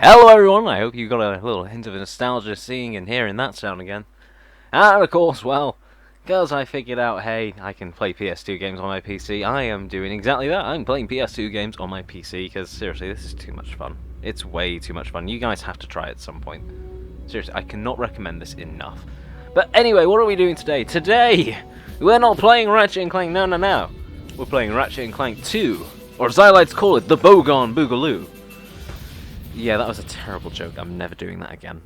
Hello everyone, I hope you got a little hint of nostalgia seeing and hearing that sound again. And of course, well, because I figured out, hey, I can play PS2 games on my PC, I am doing exactly that. I'm playing PS2 games on my PC, because seriously, this is too much fun. It's way too much fun. You guys have to try it at some point. Seriously, I cannot recommend this enough. But anyway, what are we doing today? Today, we're not playing Ratchet and Clank, no. We're playing Ratchet and Clank 2, or as I like to call it, the Bogon Boogaloo. Yeah, that was a terrible joke. I'm never doing that again.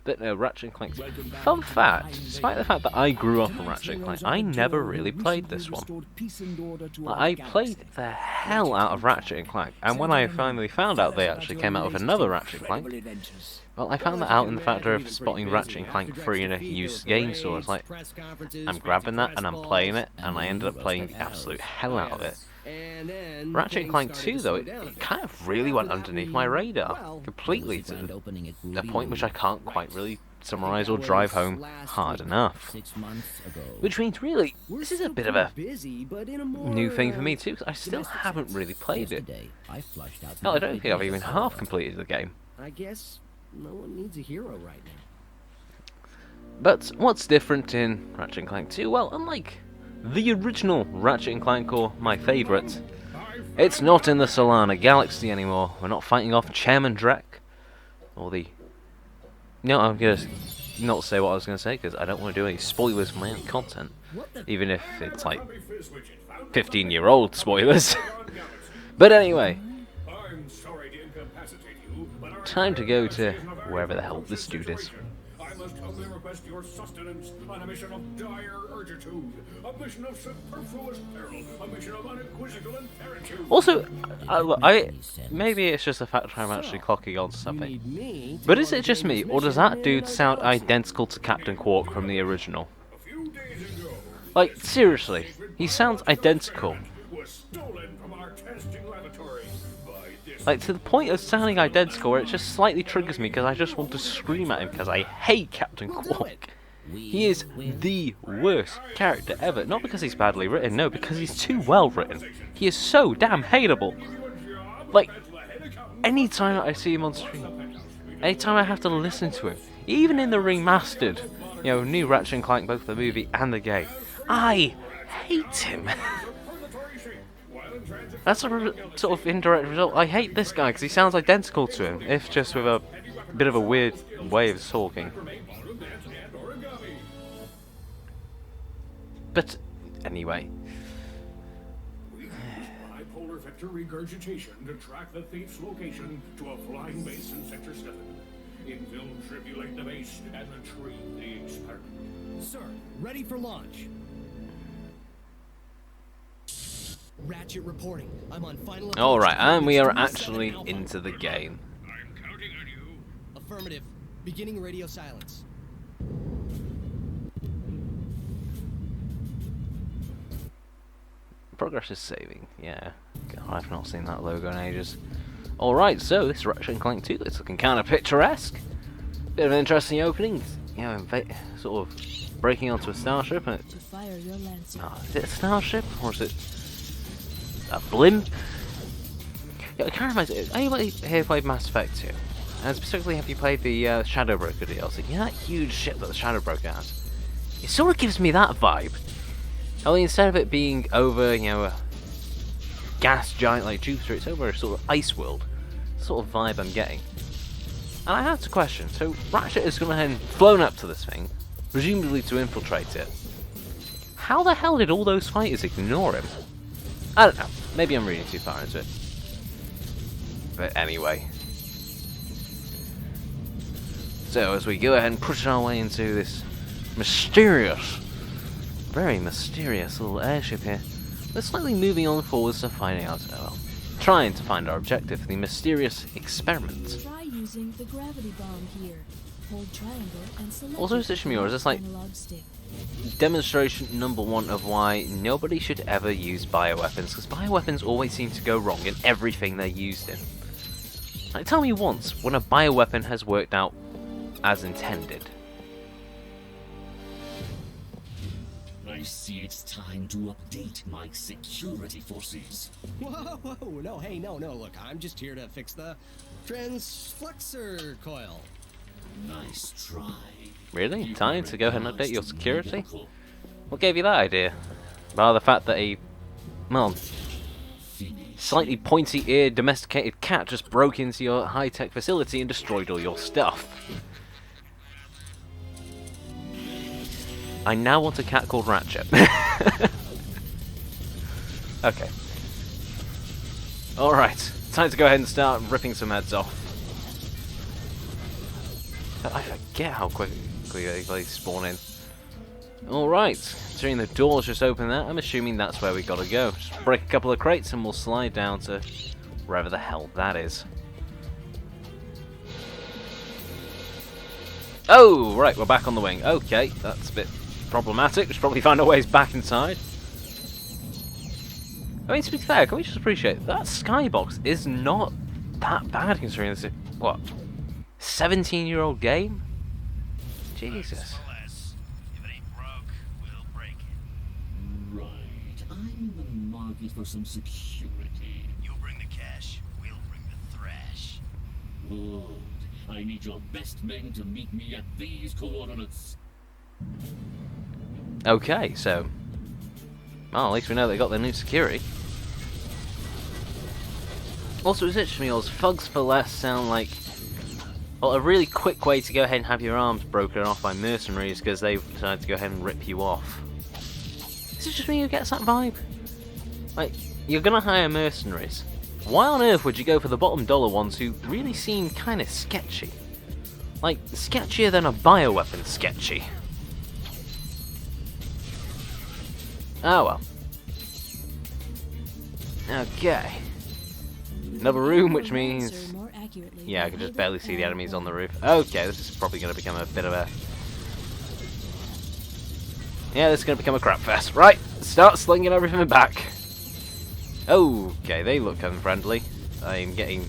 But no, Ratchet and Clank. Fun fact, despite the fact that I grew up on Ratchet and Clank, I never really played this one. I played the hell out of Ratchet and Clank, and when I finally found out they actually came out with another Ratchet and Clank, well, I found that out in the factor of spotting Ratchet and Clank free in a used game store. It's like, I'm grabbing that and I'm playing it, and I ended up playing the absolute hell out of it. Ratchet and Clank 2, though, it kind of really went underneath my radar, completely, to the point which I can't quite really summarise or drive home hard enough. Which means, really, this is a bit of a new thing for me too, because I still haven't really played it. Hell, I don't think I've even half completed the game. I guess no one needs a hero right now. But what's different in Ratchet and Clank 2? Well, unlike the original Ratchet and Clank, or my favourite, it's not in the Solana Galaxy anymore. We're not fighting off Chairman Drek, or the... No, I'm going to not say what I was going to say, because I don't want to do any spoilers for my own content, even if it's like 15-year-old spoilers. But anyway, time to go to wherever the hell this dude is. I must humbly request your sustenance on a mission of dire urgitude, a mission of superfluous peril, a mission of unequivocal imperative. Also, maybe it's just the fact that I'm actually clocking on to something. But is it just me, or does that dude sound identical to Captain Quark from the original? Like, seriously, he sounds identical. Like, to the point of sounding identical, where it just slightly triggers me because I just want to scream at him because I hate Captain Quark. He is the worst character ever. Not because he's badly written, no, because he's too well written. He is so damn hateable. Like, anytime I see him on screen, anytime I have to listen to him, even in the remastered, new Ratchet and Clank, both the movie and the game, I hate him. That's a sort of indirect result. I hate this guy because he sounds identical to him, if just with a bit of a weird way of talking. But anyway, bipolar vector regurgitation to track the thief's location to a flying base in Sector 7. Infiltrate the base and retrieve the experiment. Sir, ready for launch. Ratchet reporting. I'm on final. Alright, and we are actually into the game. I'm counting on you. Affirmative. Beginning radio silence. Progress is saving, yeah. God, I've not seen that logo in ages. Alright, so this Ratchet and Clank 2, it's looking kind of picturesque. Bit of an interesting opening, sort of breaking onto a starship, and is it a starship, or is it a blimp? Yeah, it kind of reminds me. Anybody here played Mass Effect 2? And specifically, have you played the Shadow Broker DLC? You know that huge ship that the Shadow Broker has? It sort of gives me that vibe. Only instead of it being over, a gas giant like Jupiter, it's over a sort of ice world. Sort of vibe I'm getting. And I have to question, so Ratchet has gone ahead and flown up to this thing, presumably to infiltrate it. How the hell did all those fighters ignore him? I don't know, maybe I'm reading too far into it. But anyway. So as we go ahead and push our way into this very mysterious little airship here, we're slightly moving on forwards to finding out, trying to find our objective, the mysterious experiment. Try using the gravity bomb here. Hold triangle and select. Also, Stitchmure, is this like demonstration number 1 of why nobody should ever use bioweapons, because bioweapons always seem to go wrong in everything they're used in. Like, tell me once when a bioweapon has worked out as intended. I see it's time to update my security forces. Whoa, no, hey, no, look, I'm just here to fix the transflexor coil. Nice try. Really? Time to go ahead and update your security? What gave you that idea? Well, the fact that a, well, slightly pointy-eared domesticated cat just broke into your high-tech facility and destroyed all your stuff. I now want a cat called Ratchet. Okay. Alright, time to go ahead and start ripping some heads off. I forget how quickly they spawn in. Alright, seeing the doors just open there, I'm assuming that's where we gotta go. Just break a couple of crates and we'll slide down to wherever the hell that is. Oh, right, we're back on the wing. Okay, that's a bit problematic. We should probably find our ways back inside. I mean, to be fair, can we just appreciate that skybox is not that bad considering this is, what, 17-year-old game? Jesus. If it ain't broke, we'll break it. Right. I'm in the market for some security. You bring the cash, we'll bring the thrash. Good. I need your best men to meet me at these coordinates. Okay, so, well, at least we know they got their new security. Also, it's interesting because thugs for less sound like, well, a really quick way to go ahead and have your arms broken off by mercenaries because they've decided to go ahead and rip you off. Is it just me who gets that vibe? Like, you're gonna hire mercenaries. Why on earth would you go for the bottom dollar ones who really seem kind of sketchy? Like, sketchier than a bioweapon sketchy. Oh well. Okay. Another room, which means... yeah, I can just barely see the enemies on the roof. Okay, this is probably going to become a bit of a... yeah, this is going to become a crap fest. Right, start slinging everything back. Okay, they look unfriendly. I'm getting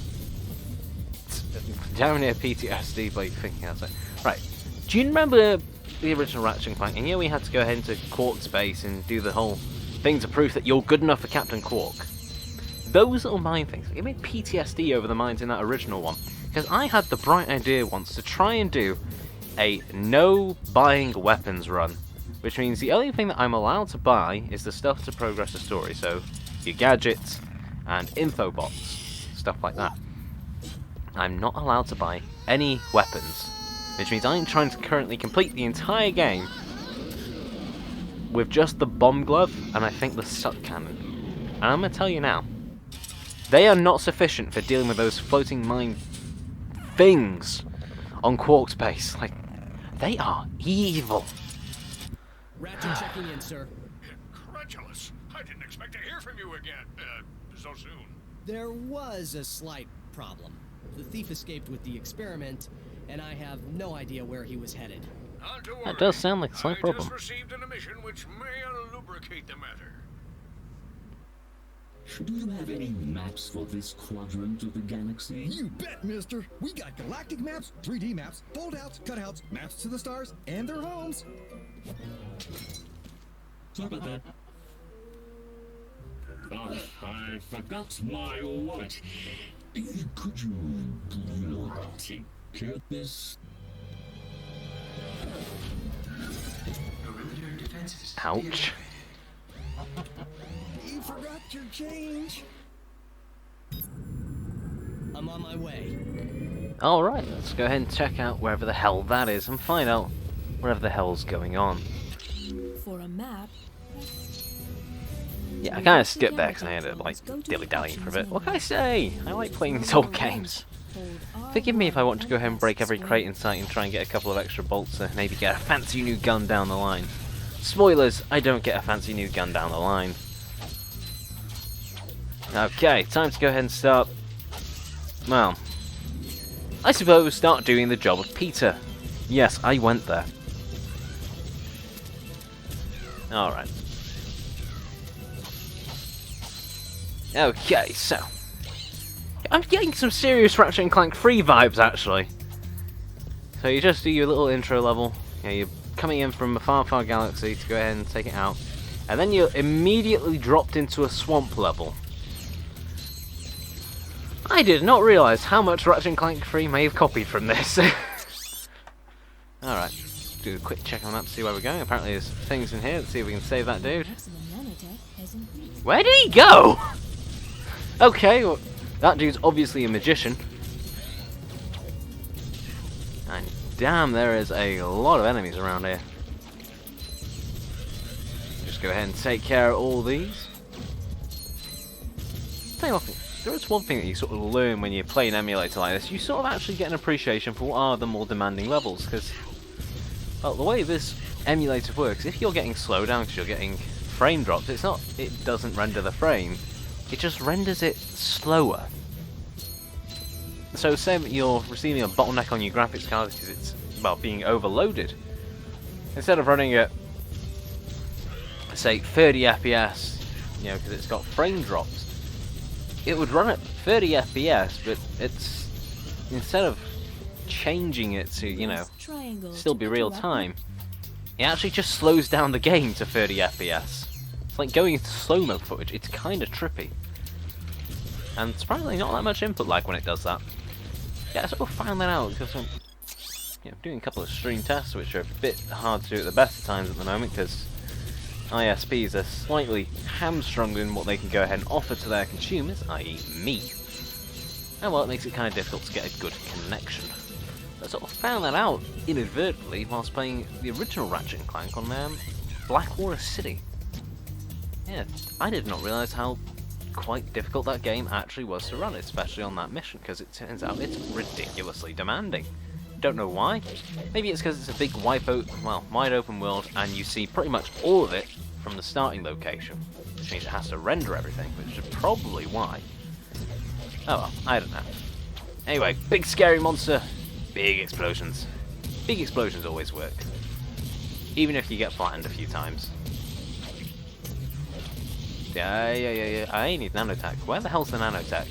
down near PTSD by thinking outside. Right, do you remember the original Ratchet and Clank? And yeah, we had to go ahead into Quark's base and do the whole thing to prove that you're good enough for Captain Quark. Those little mine things, it made PTSD over the mines in that original one. Because I had the bright idea once to try and do a no buying weapons run. Which means the only thing that I'm allowed to buy is the stuff to progress the story. So, your gadgets and info bots, stuff like that. I'm not allowed to buy any weapons. Which means I'm trying to currently complete the entire game with just the bomb glove and I think the suck cannon. And I'm going to tell you now, they are not sufficient for dealing with those floating mine things on Quark's base. Like, they are evil. Ratchet checking in, sir. Incredulous. I didn't expect to hear from you again. So soon. There was a slight problem. The thief escaped with the experiment, and I have no idea where he was headed. Not to worry. That does sound like a slight problem. I just received an emission which may lubricate the matter. Do you have any maps for this quadrant of the galaxy? You bet, mister. We got galactic maps, 3D maps, foldouts, cutouts, maps to the stars, and their homes. Sorry about that. Oh, I forgot my wallet. Could you take care of this? Ouch. You forgot your change. I'm on my way. Alright, let's go ahead and check out wherever the hell that is and find out whatever the hell's going on. For a map. Yeah, I kind of skipped there because I ended up like dilly-dallying for a bit. What can I say? I like playing these old games. Forgive me if I want to go ahead and break every crate in sight and try and get a couple of extra bolts to maybe get a fancy new gun down the line. Spoilers, I don't get a fancy new gun down the line. Okay, time to go ahead and start, well, I suppose start doing the job of Peter. Yes, I went there. Alright. Okay, so I'm getting some serious Ratchet and Clank 3 vibes, actually. So you just do your little intro level. You know, you're coming in from a far, far galaxy to go ahead and take it out. and then you're immediately dropped into a swamp level. I did not realise how much Ratchet and Clank 3 may have copied from this. Alright, do a quick check on the map to see where we're going. Apparently there's things in here. Let's see if we can save that dude. Maximum nanotech has increased. Where did he go? Okay, well, that dude's obviously a magician. And damn, there is a lot of enemies around here. Just go ahead and take care of all these. Tell you one thing, there is one thing that you sort of learn when you play an emulator like this. You sort of actually get an appreciation for what are the more demanding levels, because, well, the way this emulator works, if you're getting slowed down because you're getting frame drops, it's not, it doesn't render the frame, it just renders it slower. So say that you're receiving a bottleneck on your graphics card because it's, well, being overloaded. Instead of running at, say, 30 FPS, you know, because it's got frame drops, it would run at 30 FPS, but it's, instead of changing it to, you know, Triangle still to be real interrupt time, it actually just slows down the game to 30 FPS. It's like going into slow-mo footage. It's kind of trippy. And surprisingly not that much input lag when it does that. Yeah, I sort of found that out because I'm, you know, doing a couple of stream tests, which are a bit hard to do at the best of times at the moment because ISPs are slightly hamstrung in what they can go ahead and offer to their consumers, i.e. me. And well, it makes it kind of difficult to get a good connection. I sort of found that out inadvertently whilst playing the original Ratchet and Clank on Blackwater City. Yeah, I did not realise how quite difficult that game actually was to run, especially on that mission, because it turns out it's ridiculously demanding. Don't know why. Maybe it's because it's a big wide open world, and you see pretty much all of it from the starting location, which means it has to render everything, which is probably why. Oh well, I don't know. Anyway, big scary monster, big explosions. Big explosions always work, even if you get flattened a few times. Yeah. I need nanotech. Where the hell's the nanotech?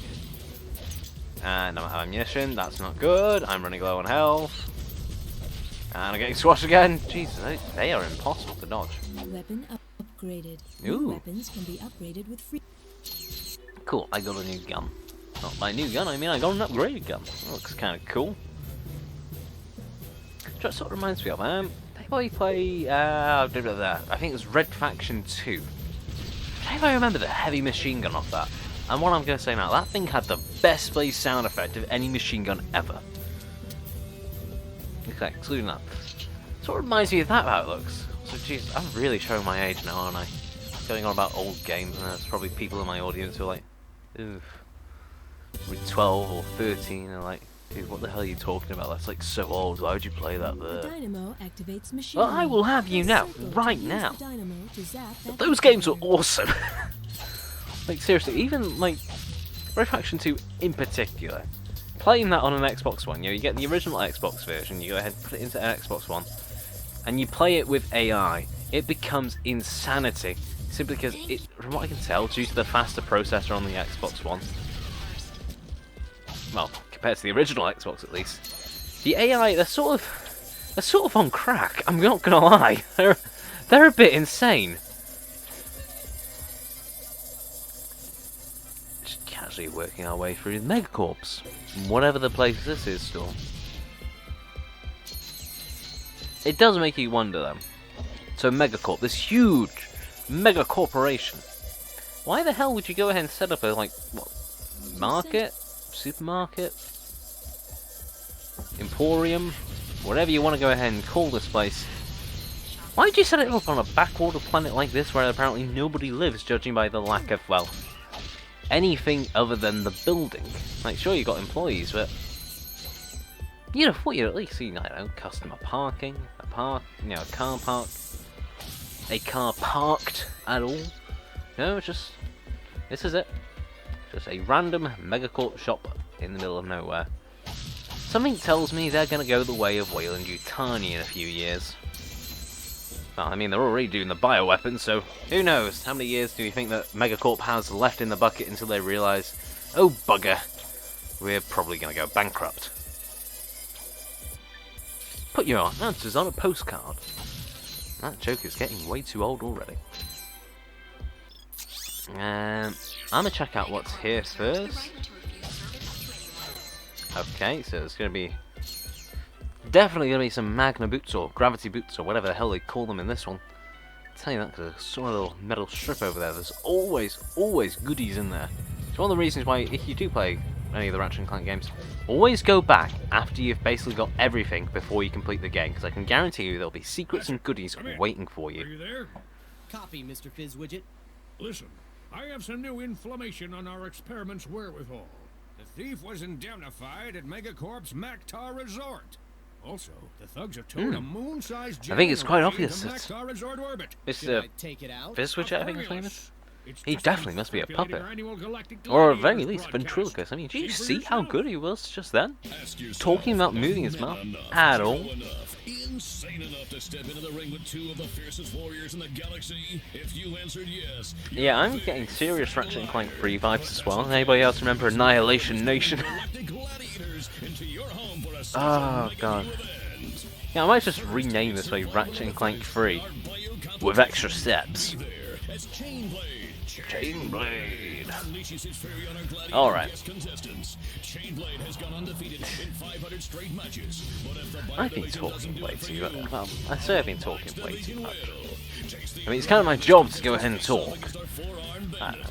And I'm out of ammunition. That's not good. I'm running low on health. And I'm getting squashed again. Jesus, they are impossible to dodge. Weapon upgraded. Ooh. New weapons can be upgraded with free. Cool, I got a new gun. Not my new gun, I mean I got an upgraded gun. That looks kind of cool. That sort of reminds me of, I play, I think it was Red Faction 2. I don't know if I remember the heavy machine gun off that. And what I'm going to say now, that thing had the best play sound effect of any machine gun ever. Okay, excluding that. Sort of reminds me of that, how it looks. So, jeez, I'm really showing my age now, aren't I? Going on about old games, and there's probably people in my audience who are like, oof. With 12 or 13, and like, dude, what the hell are you talking about? That's like so old. Why would you play that The there? dynamo activates machine. Well, I will have you know, Circle right to use now. the dynamo to zap that Those games were machine. awesome. Like seriously, even like Red Faction 2 in particular. Playing that on an Xbox One, you know, you get the original Xbox version, you go ahead and put it into an Xbox One, and you play it with AI, it becomes insanity. Simply because it, from what I can tell, due to the faster processor on the Xbox One, well, compared to the original Xbox at least, the AI, they're sort of on crack. I'm not gonna lie, they're a bit insane. Just casually working our way through Megacorps, whatever the place this is still. It does make you wonder though. So Megacorp, this huge mega corporation. Why the hell would you go ahead and set up a like what market? Supermarket, emporium, whatever you want to go ahead and call this place. Why did you set it up on a backwater planet like this where apparently nobody lives, judging by the lack of, well, anything other than the building? Like, sure, you got employees, but you'd have thought you'd at least seen, I don't know, customer parking, a car park, a car parked at all. No, it's just, this is it. Just a random Megacorp shop in the middle of nowhere. Something tells me they're going to go the way of Weyland-Yutani in a few years. Well, I mean, they're already doing the bioweapons, so who knows? How many years do you think that Megacorp has left in the bucket until they realise, oh bugger, we're probably going to go bankrupt? Put your answers on a postcard. That joke is getting way too old already. I'm gonna check out what's here first. Okay, so there's gonna be definitely gonna be some Magna boots or gravity boots or whatever the hell they call them in this one. I'll tell you that because I saw a little metal strip over there. There's always goodies in there. It's one of the reasons why, if you do play any of the Ratchet and Clank games, always go back after you've basically got everything before you complete the game, because I can guarantee you there'll be secrets and goodies waiting for Are you. you there? Copy, Mr. Fizzwidget. Listen, I have some new information on our experiment's wherewithal. The thief was indemnified at Megacorp's Mactar Resort. Also, the thugs have towed a moon-sized I think it's quite generator obvious into that Mactar Resort orbit. Should Mr. I take it out? Fizzwidget, I think his name is. It's He just definitely must be a populating puppet. our annual Galactic Or at Gladiators very least, broadcast. ventriloquist. I mean, do you See for see how yourself. good he was just then? Ask yourself, Talking about moving his mouth at all. enough, insane enough to step into the ring with two of the fiercest warriors in the galaxy? If you answered yes, Yeah, I'm getting serious Ratchet and Clank 3 vibes as well. Anybody else remember Annihilation Nation? Galactic Gladiators into your home for a Oh god. Yeah, I might just rename this way Ratchet and Clank 3 with extra steps. Chainblade. Alright. I've been talking way too much. Well, I say I've been talking way too much. I mean, it's kind of my job to go ahead and talk. I don't know.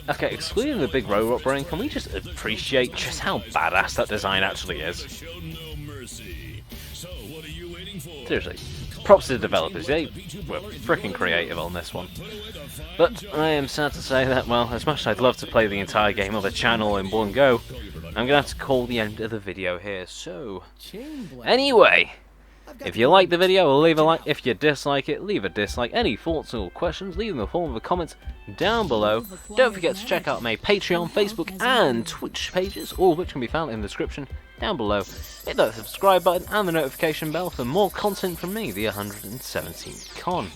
Okay, excluding the big robot brain, can we just appreciate just how badass that design actually is? Seriously, props to the developers, they were freaking creative on this one. But I am sad to say that, well, as much as I'd love to play the entire game on the channel in one go, I'm gonna have to call the end of the video here, so... Anyway, if you like the video, leave a like. If you dislike it, leave a dislike. Any thoughts or questions, leave them in the form of a comment down below. Don't forget to check out my Patreon, Facebook, and Twitch pages, all of which can be found in the description down below. Hit that subscribe button and the notification bell for more content from me, the 117th Con.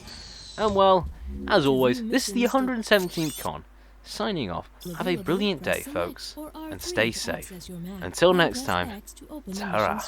And well, as always, this is the 117th Con. Signing off. Have a brilliant day, folks, and stay safe. Until next time, ta-ra.